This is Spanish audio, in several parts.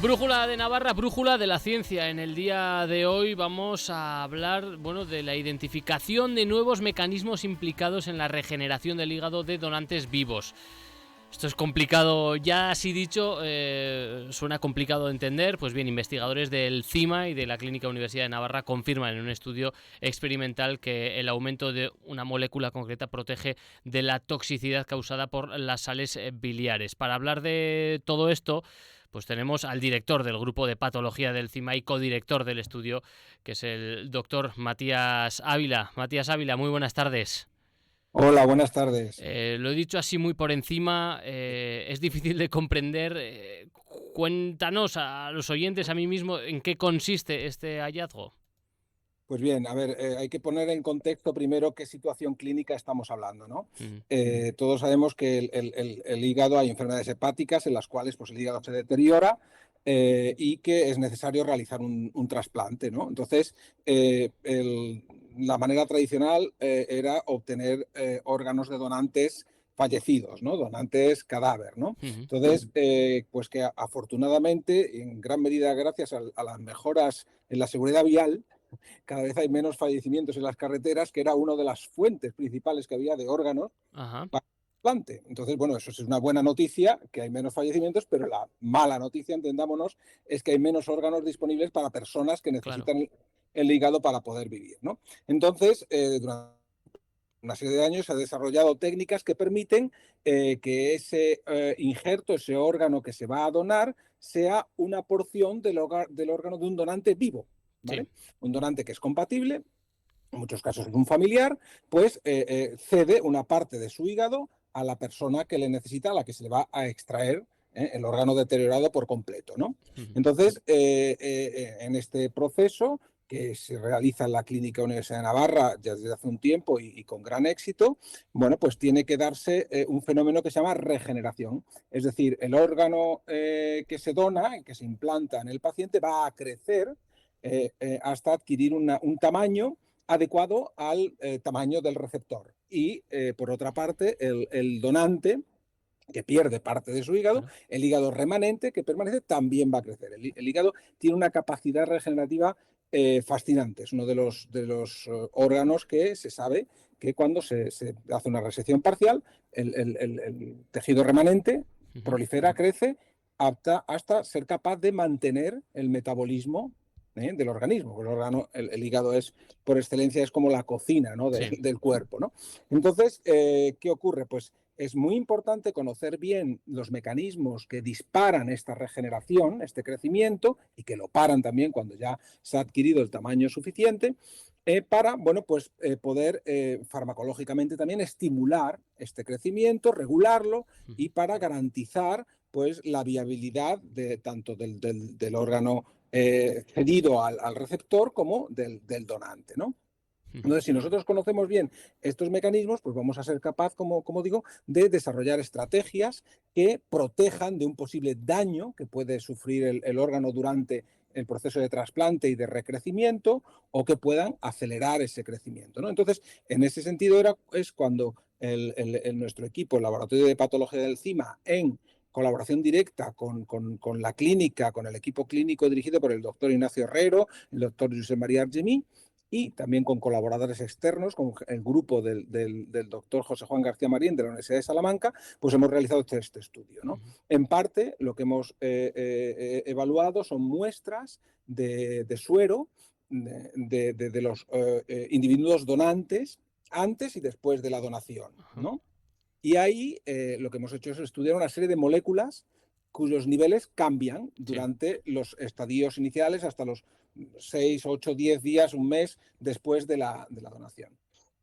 Brújula de Navarra, brújula de la ciencia. En el día de hoy vamos a hablar, de la identificación de nuevos mecanismos implicados en la regeneración del hígado de donantes vivos. Esto es complicado, ya así dicho, suena complicado de entender. Pues bien, investigadores del CIMA y de la Clínica Universidad de Navarra confirman en un estudio experimental que el aumento de una molécula concreta protege de la toxicidad causada por las sales biliares. Para hablar de todo esto, pues tenemos al director del grupo de patología del CIMA y codirector del estudio, que es el doctor Matías Ávila. Matías Ávila, muy buenas tardes. Hola, buenas tardes. Lo he dicho así muy por encima, es difícil de comprender. Cuéntanos a los oyentes, a mí mismo, en qué consiste este hallazgo. Pues bien, a ver, hay que poner en contexto primero qué situación clínica estamos hablando, ¿no? Mm. Todos sabemos que el hígado, hay enfermedades hepáticas en las cuales pues, el hígado se deteriora y que es necesario realizar un trasplante, ¿no? Entonces, la manera tradicional era obtener órganos de donantes fallecidos, ¿no? Donantes cadáver, ¿no? Mm. Entonces, pues que afortunadamente, en gran medida gracias a las mejoras en la seguridad vial, cada vez hay menos fallecimientos en las carreteras, que era una de las fuentes principales que había de órganos Ajá. para el trasplante. Entonces, bueno, eso es una buena noticia, que hay menos fallecimientos, pero la mala noticia, entendámonos, es que hay menos órganos disponibles para personas que Claro. necesitan el hígado para poder vivir, ¿no? Entonces, durante una serie de años se han desarrollado técnicas que permiten que ese injerto, ese órgano que se va a donar, sea una porción del órgano de un donante vivo, Sí. ¿vale? Un donante que es compatible, en muchos casos es un familiar, pues cede una parte de su hígado a la persona que le necesita, a la que se le va a extraer el órgano deteriorado por completo, ¿no? Mm. Entonces, en este proceso que se realiza en la Clínica Universidad de Navarra ya desde hace un tiempo y con gran éxito, bueno, pues tiene que darse un fenómeno que se llama regeneración. Es decir, el órgano que se dona, que se implanta en el paciente, va a crecer hasta adquirir un tamaño adecuado al tamaño del receptor. Y, por otra parte, el donante que pierde parte de su hígado, Claro. el hígado remanente que permanece también va a crecer. El hígado tiene una capacidad regenerativa fascinante. Es uno de los órganos que se sabe que cuando se hace una resección parcial, el tejido remanente Mm. prolifera, crece, hasta ser capaz de mantener el metabolismo del organismo. El hígado es, por excelencia, es como la cocina, ¿no? Sí. del cuerpo, ¿no? Entonces, ¿qué ocurre? Pues es muy importante conocer bien los mecanismos que disparan esta regeneración, este crecimiento, y que lo paran también cuando ya se ha adquirido el tamaño suficiente, para, bueno, pues poder farmacológicamente también estimular este crecimiento, regularlo Mm. y para garantizar pues la viabilidad de tanto del órgano cedido al receptor como del donante, ¿no? Mm. Entonces, si nosotros conocemos bien estos mecanismos, pues vamos a ser capaz, como digo, de desarrollar estrategias que protejan de un posible daño que puede sufrir el órgano durante el proceso de trasplante y de recrecimiento, o que puedan acelerar ese crecimiento, ¿no? Entonces, en ese sentido es cuando nuestro equipo, el Laboratorio de Patología del CIMA, en colaboración directa con la clínica, con el equipo clínico dirigido por el doctor Ignacio Herrero, el doctor José María Argemí, y también con colaboradores externos, con el grupo del doctor José Juan García Marín de la Universidad de Salamanca, pues hemos realizado este estudio, ¿no? Mm. En parte, lo que hemos evaluado son muestras de suero de los individuos donantes antes y después de la donación, Ajá. ¿no? Y ahí lo que hemos hecho es estudiar una serie de moléculas cuyos niveles cambian Sí. durante los estadios iniciales hasta los 6, 8, 10 días, un mes después de la donación.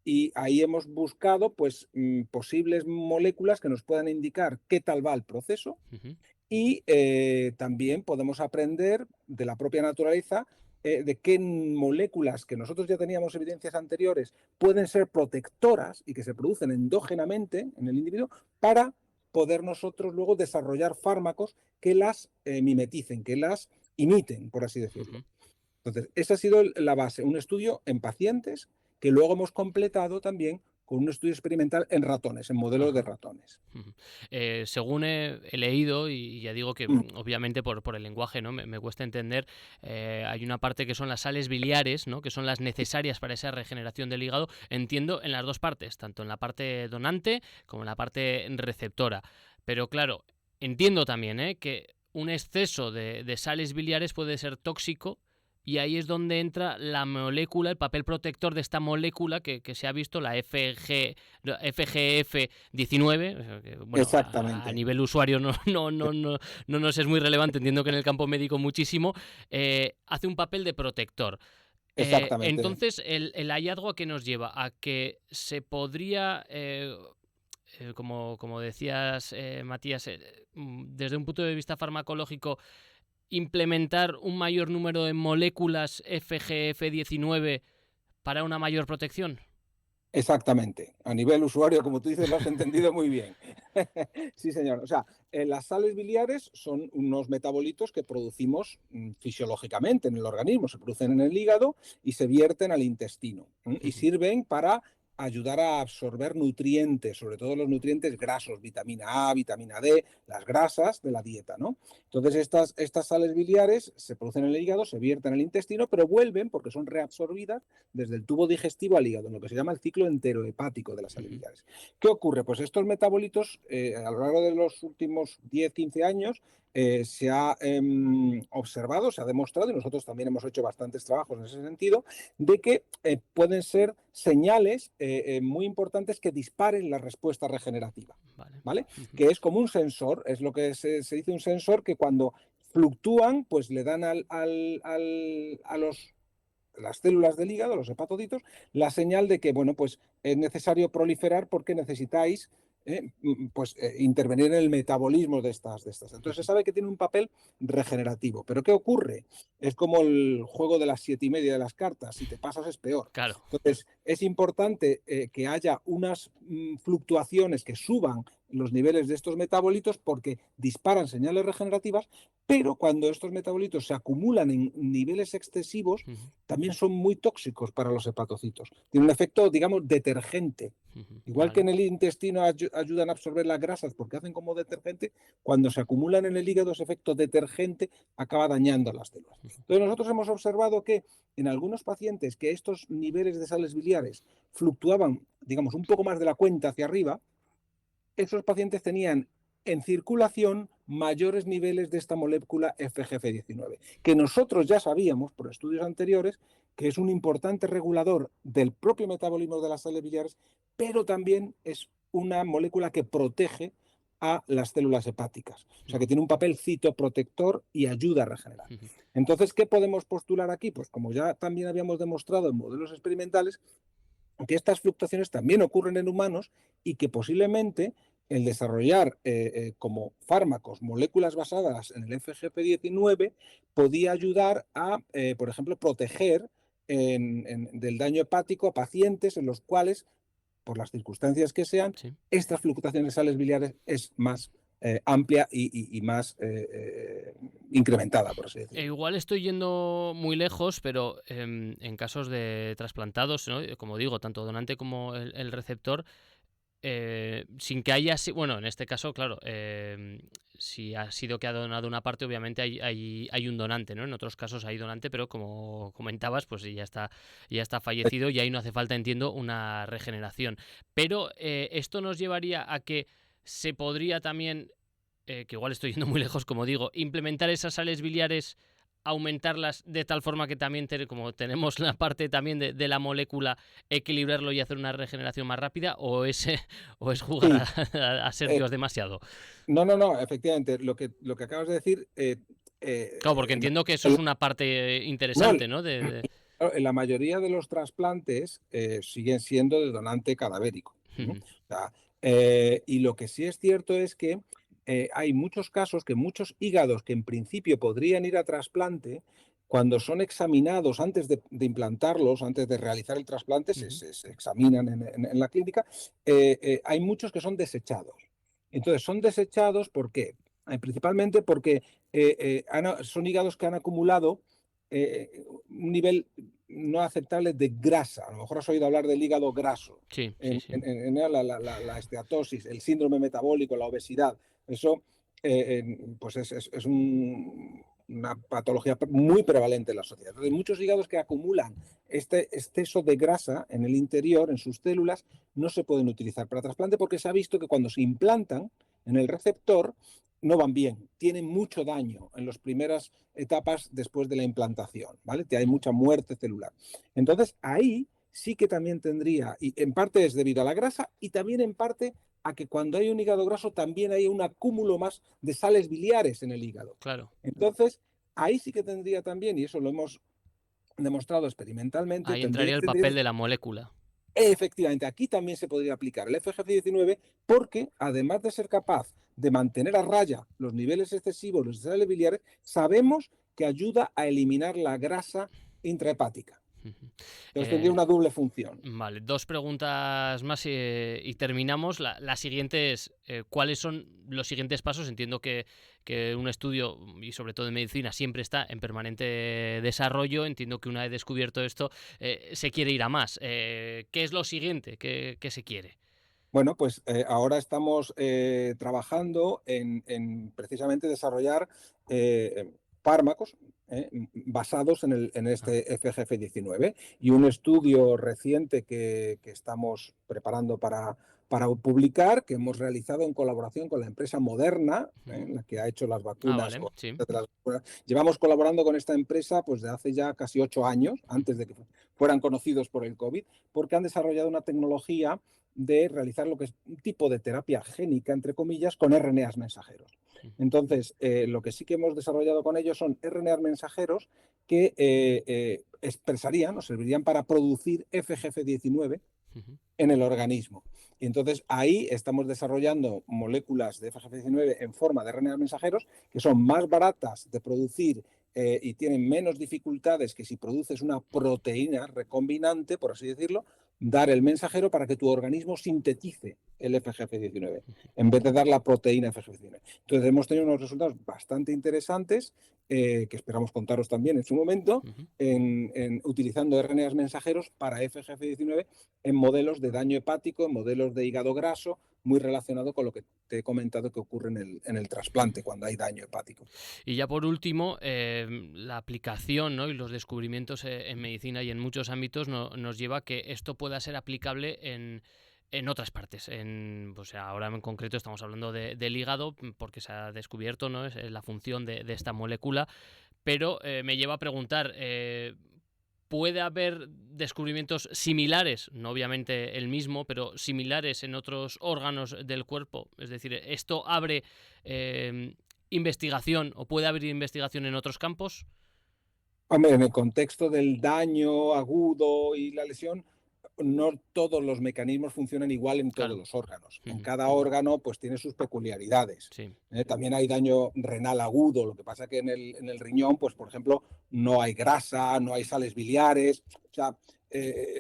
Y ahí hemos buscado pues, posibles moléculas que nos puedan indicar qué tal va el proceso, Mm. y también podemos aprender de la propia naturaleza de qué moléculas que nosotros ya teníamos evidencias anteriores pueden ser protectoras y que se producen endógenamente en el individuo para poder nosotros luego desarrollar fármacos que las mimeticen, que las imiten, por así decirlo. Mm. Entonces, esa ha sido la base, un estudio en pacientes que luego hemos completado también con un estudio experimental en ratones, en modelos de Ajá. ratones. Ujú. Según he leído, y ya digo que Mm, obviamente por el lenguaje, ¿no? Me cuesta entender, hay una parte que son las sales biliares, ¿no? Que son las necesarias para esa regeneración del hígado. Entiendo en las dos partes, tanto en la parte donante como en la parte receptora. Pero claro, entiendo también, que un exceso de sales biliares puede ser tóxico. Y ahí es donde entra la molécula, el papel protector de esta molécula que se ha visto, la FGF19, que, bueno, a exactamente, nivel usuario no nos es muy relevante, entiendo que en el campo médico muchísimo, hace un papel de protector. exactamente. Entonces, el hallazgo a qué nos lleva, a que se podría, como decías, Matías, desde un punto de vista farmacológico, implementar un mayor número de moléculas FGF19 para una mayor protección. Exactamente. A nivel usuario, como tú dices, lo has entendido muy bien. Sí, señor. O sea, las sales biliares son unos metabolitos que producimos fisiológicamente en el organismo. Se producen en el hígado y se vierten al intestino. Y Ujú, sirven para ayudar a absorber nutrientes, sobre todo los nutrientes grasos, vitamina A, vitamina D, las grasas de la dieta, ¿no? Entonces, estas sales biliares se producen en el hígado, se vierten al intestino, pero vuelven, porque son reabsorbidas, desde el tubo digestivo al hígado, en lo que se llama el ciclo enterohepático de las sales ujú, biliares. ¿Qué ocurre? Pues estos metabolitos, a lo largo de los últimos 10-15 años, se ha observado, se ha demostrado, y nosotros también hemos hecho bastantes trabajos en ese sentido, de que pueden ser señales muy importantes que disparen la respuesta regenerativa. vale. ¿Vale? Ujú, Que es como un sensor, es lo que se dice un sensor, que cuando fluctúan, pues le dan a las células del hígado, los hepatocitos, la señal de que, bueno, pues es necesario proliferar porque necesitáis pues, intervenir en el metabolismo de estas. Entonces se ujú. sabe que tiene un papel regenerativo. Pero ¿qué ocurre? Es como el juego de las 7:30 de las cartas. Si te pasas es peor. Claro. Entonces es importante que haya unas fluctuaciones que suban los niveles de estos metabolitos porque disparan señales regenerativas, pero cuando estos metabolitos se acumulan en niveles excesivos, Ujú, también son muy tóxicos para los hepatocitos. Tiene un efecto, digamos, detergente. ujú. Igual que Vale. en el intestino ayudan a absorber las grasas porque hacen como detergente, cuando se acumulan en el hígado ese efecto detergente acaba dañando las células. Ujú, Entonces nosotros hemos observado que en algunos pacientes que estos niveles de sales biliares fluctuaban, digamos, un poco más de la cuenta hacia arriba, esos pacientes tenían en circulación mayores niveles de esta molécula FGF19, que nosotros ya sabíamos por estudios anteriores que es un importante regulador del propio metabolismo de las sales biliares, pero también es una molécula que protege a las células hepáticas. O sea, ujú, que tiene un papel citoprotector y ayuda a regenerar. ujú, Entonces, ¿qué podemos postular aquí? Pues como ya también habíamos demostrado en modelos experimentales, que estas fluctuaciones también ocurren en humanos y que posiblemente el desarrollar como fármacos moléculas basadas en el FGF19 podía ayudar a, por ejemplo, proteger del daño hepático a pacientes en los cuales, por las circunstancias que sean, sí. estas fluctuaciones de sales biliares es más amplia y más incrementada, por así decirlo. Igual estoy yendo muy lejos, pero en casos de trasplantados, ¿no? Como digo, tanto donante como el receptor, sin que haya bueno, en este caso, claro, si ha sido que ha donado una parte, obviamente hay un donante, ¿no? En otros casos hay donante, pero como comentabas, pues ya está fallecido y ahí no hace falta, entiendo, una regeneración. Pero esto nos llevaría a que se podría también, que igual estoy yendo muy lejos, como digo, implementar esas sales biliares, aumentarlas de tal forma que también, como tenemos la parte también de la molécula, equilibrarlo y hacer una regeneración más rápida, o es jugar Sí, a ser eh, Dios demasiado. no, no, no, efectivamente, lo que acabas de decir, Claro, porque en, entiendo que eso es el- una parte no, interesante, ¿no? claro, en la mayoría de los trasplantes siguen siendo de donante cadavérico. O sea, y lo que sí es cierto es que hay muchos casos que muchos hígados que en principio podrían ir a trasplante, cuando son examinados antes de implantarlos, antes de realizar el trasplante, se examinan en la clínica, hay muchos que son desechados. Entonces, son desechados ¿por qué? Principalmente porque son hígados que han acumulado un nivel no aceptable de grasa. A lo mejor has oído hablar del hígado graso, Sí, sí, sí. la esteatosis, el síndrome metabólico, la obesidad. Eso pues es una patología muy prevalente en la sociedad. Entonces, muchos hígados que acumulan este exceso de grasa en el interior, en sus células, no se pueden utilizar para trasplante porque se ha visto que cuando se implantan en el receptor no van bien, tienen mucho daño en las primeras etapas después de la implantación, ¿vale? Hay mucha muerte celular. Entonces, ahí sí que también tendría, y en parte es debido a la grasa y también en parte a que cuando hay un hígado graso también hay un acúmulo más de sales biliares en el hígado. Claro. Entonces, ahí sí que tendría también, y eso lo hemos demostrado experimentalmente, Ahí entraría el tendría papel de la molécula. efectivamente, aquí también se podría aplicar el FGF19 porque, además de ser capaz de mantener a raya los niveles excesivos de sales biliares, sabemos que ayuda a eliminar la grasa intrahepática. Ujú. Entonces tendría una doble función. Vale, dos preguntas más y terminamos. La siguiente es, ¿cuáles son los siguientes pasos? Entiendo que un estudio, y sobre todo en medicina, siempre está en permanente desarrollo. Entiendo que una vez descubierto esto, se quiere ir a más. ¿Qué es lo siguiente? ¿Qué se quiere? Bueno, pues ahora estamos trabajando en precisamente desarrollar fármacos basados en Ah, este FGF19 y un estudio reciente que estamos preparando para publicar, que hemos realizado en colaboración con la empresa Moderna, ujú. la que ha hecho las Ah, vacunas. vale, sí. Llevamos colaborando con esta empresa pues de hace ya casi 8 años, antes de que fueran conocidos por el COVID, porque han desarrollado una tecnología de realizar lo que es un tipo de terapia génica, entre comillas, con RNAs mensajeros. Entonces, lo que sí que hemos desarrollado con ellos son RNAs mensajeros que expresarían o servirían para producir FGF19 Ujú, en el organismo. Y entonces ahí estamos desarrollando moléculas de FGF19 en forma de RNA mensajeros que son más baratas de producir y tienen menos dificultades que si produces una proteína recombinante, por así decirlo, dar el mensajero para que tu organismo sintetice el FGF19 en vez de dar la proteína FGF19. Entonces hemos tenido unos resultados bastante interesantes que esperamos contaros también en su momento ujú. utilizando RNAs mensajeros para FGF19 en modelos de daño hepático, en modelos de hígado graso, muy relacionado con lo que te he comentado que ocurre en el trasplante cuando hay daño hepático. Y ya por último, la aplicación, ¿no? Y los descubrimientos en medicina y en muchos ámbitos nos lleva a que esto pueda ser aplicable en otras partes. Pues ahora en concreto estamos hablando del hígado, porque se ha descubierto, ¿no? Es la función de esta molécula, pero me lleva a preguntar, ¿puede haber descubrimientos similares? No obviamente el mismo, pero similares en otros órganos del cuerpo. Es decir, ¿esto abre investigación o puede haber investigación en otros campos? Hombre, en el contexto del daño agudo y la lesión, no todos los mecanismos funcionan igual en todos Claro. los órganos. En Ujú, cada órgano pues tiene sus peculiaridades. sí. También hay daño renal agudo, lo que pasa que en el riñón, pues por ejemplo, no hay grasa, no hay sales biliares, o sea,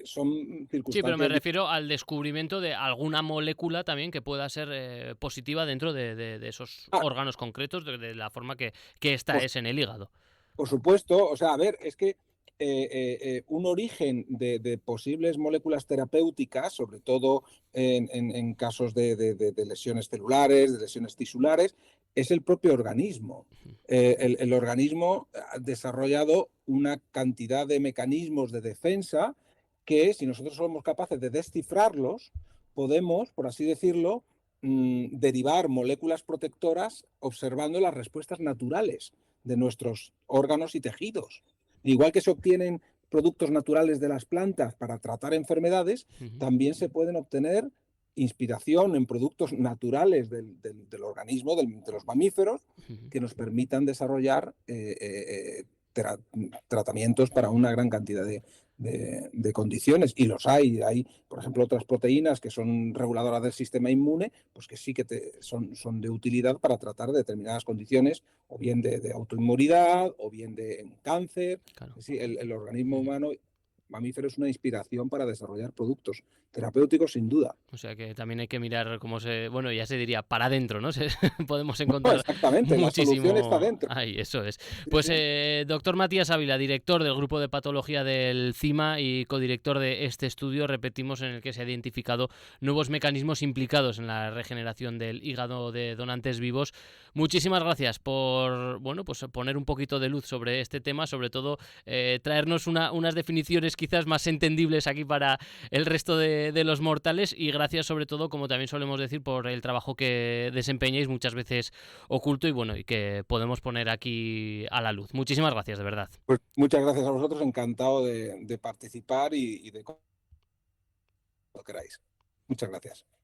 son Sí, pero me circunstancias. refiero al descubrimiento de alguna molécula también que pueda ser positiva dentro de esos Ah, órganos concretos, de la forma que esta pues es en el hígado. por supuesto, o sea, a ver, es que un origen de posibles moléculas terapéuticas, sobre todo en casos de lesiones celulares, de lesiones tisulares, es el propio organismo. El organismo ha desarrollado una cantidad de mecanismos de defensa que, si nosotros somos capaces de descifrarlos, podemos, por así decirlo, derivar moléculas protectoras observando las respuestas naturales de nuestros órganos y tejidos. Igual que se obtienen productos naturales de las plantas para tratar enfermedades, Ujú, también se pueden obtener inspiración en productos naturales del organismo, de los mamíferos, ujú. que nos permitan desarrollar tratamientos para una gran cantidad de condiciones. Y los hay. Hay, por ejemplo, otras proteínas que son reguladoras del sistema inmune, pues que sí que son de utilidad para tratar determinadas condiciones, o bien de autoinmunidad, o bien de cáncer. Claro. Sí, el organismo Ujú. humano mamífero es una inspiración para desarrollar productos terapéuticos sin duda. O sea que también hay que mirar bueno, ya se diría para adentro, ¿no? Podemos No, encontrar exactamente, la solución está muchísimo. dentro. Ay, eso es. Sí, Pues sí. doctor Matías Ávila, director del grupo de patología del CIMA y codirector de este estudio, repetimos, en el que se ha identificado nuevos mecanismos implicados en la regeneración del hígado de donantes vivos. Muchísimas gracias por, bueno, pues poner un poquito de luz sobre este tema, sobre todo traernos unas definiciones quizás más entendibles aquí para el resto de los mortales, y gracias sobre todo, como también solemos decir, por el trabajo que desempeñáis muchas veces oculto y bueno, y que podemos poner aquí a la luz. Muchísimas gracias, de verdad. Pues muchas gracias a vosotros, encantado de participar y de lo queráis. Muchas gracias.